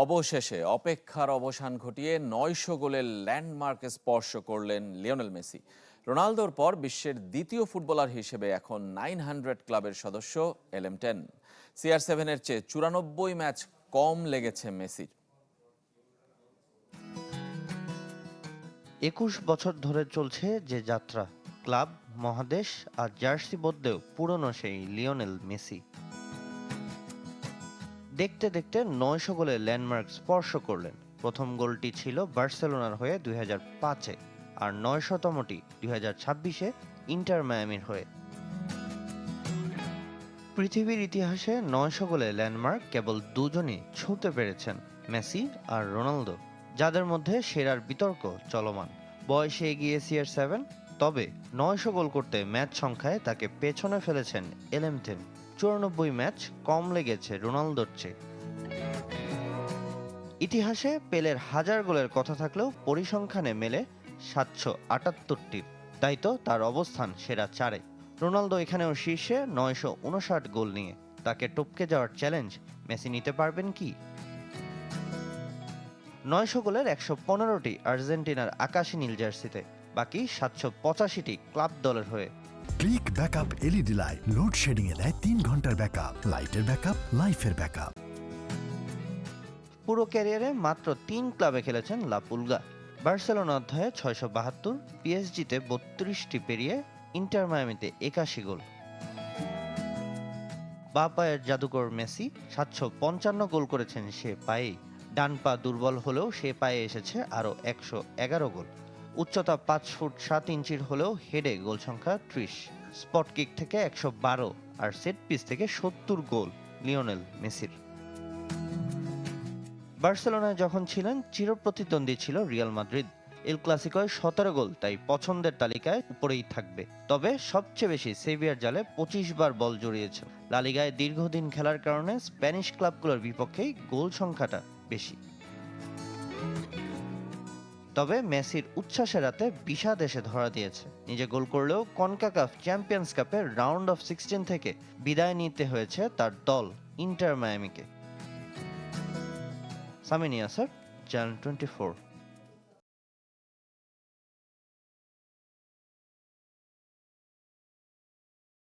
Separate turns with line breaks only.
অবশেষে অপেক্ষার অবসান ঘটিয়ে ৯০০ গোলের ল্যান্ডমার্ক স্পর্শ করলেন লিওনেল মেসি। রোনালদোর পর বিশ্বের দ্বিতীয় ফুটবলার হিসেবে এখন 900 ক্লাবের সদস্য LM10। CR7-এর চেয়ে 94 ম্যাচ কম লেগেছে মেসির।
২১ বছর ধরে চলছে যে যাত্রা, ক্লাব, মহাদেশ আর জার্সি বদলেও পুরনো সেই লিওনেল মেসি দেখতে দেখতে ৯০০ গোলে ল্যান্ডমার্ক স্পর্শ করলেন। প্রথম গোলটি ছিল বার্সেলোনার হয়ে ২০০৫-এ, আর ৯০০তমটি ২০২৬-এ ইন্টার মায়ামির হয়ে। পৃথিবীর ইতিহাসে ৯০০ গোলে ল্যান্ডমার্ক কেবল দুজনই ছুঁতে পেরেছেন, মেসি আর রোনালদো, যাদের মধ্যে সেরার বিতর্ক চলমান। বয়সে এগিয়ে CR7, তবে ৯০০ গোল করতে ম্যাচ সংখ্যায় তাকে পেছনে ফেলেছেন LM10। 94 ম্যাচ কম লেগেছে রোনালদোর চেয়ে। ইতিহাসে পেলের ১০০০ গোলের কথা থাকলেও পরিসংখ্যানে মেলে ৭৭৮টির, তাই তো তার অবস্থান সেরা ৪-এ। রোনালদো এখানেও শীর্ষে ৯৫৯ গোল নিয়ে। তাকে টপকে যাওয়ার চ্যালেঞ্জ মেসি নিতে পারবেন কি? ৯০০ গোলের ১১৫টি আর্জেন্টিনার আকাশী নীল জার্সিতে, বাকি ৭৮৫টি ক্লাব দলের হয়ে।
Click backup LED light load shedding এ দেয় ৩ ঘন্টার ব্যাকআপ। লাইটের ব্যাকআপ, লাইফের ব্যাকআপ।
পুরো ক্যারিয়ারে মাত্র ৩ ক্লাবে খেলেছেন লা পুলগা। বার্সেলোনা অধ্যায়ে ৬৭২, PSG-তে ৩২টি পেরিয়ে ইন্টার মায়ামিতে ৮১ গোল। বা পায়ের জাদুকর মেসি ৭৫৫ গোল করেছেন সে পায়েই। ডান পা দুর্বল হলেও সে পায়ে এসেছে আরও ১১১ গোল। উচ্চতা ৫ ফুট ৭ ইঞ্চির হলেও হেডে গোল সংখ্যা ৩০, স্পট কিক থেকে ১১২ আর সেট পিস থেকে ৭০ গোল লিওনেল মেসির। বার্সেলোনায় যখন ছিলেন চিরপ্রতিদ্বন্দ্বী ছিল রিয়াল মাদ্রিদ। এল ক্লাসিকোয় ১৭ গোল, তাই পছন্দের তালিকায় উপরেই থাকবে। তবে সবচেয়ে বেশি সেভিয়ার জালে ২৫ বার বল জড়িয়েছেন। লা লিগায় দীর্ঘদিন খেলার কারণে স্প্যানিশ ক্লাবগুলোর বিপক্ষেই গোল সংখ্যাটা বেশি। তবে মেসির উচ্ছ্বাসের রাতে বিষাদ এসে ধরা দিয়েছে। নিজে গোল করলেও কনকাকাফ চ্যাম্পিয়ন্স কাপের রাউন্ড অফ 16 থেকে বিদায় নিতে হয়েছে তার দল ইন্টার মায়ামিকে। সামিন ইয়াসার, চ্যানেল 24।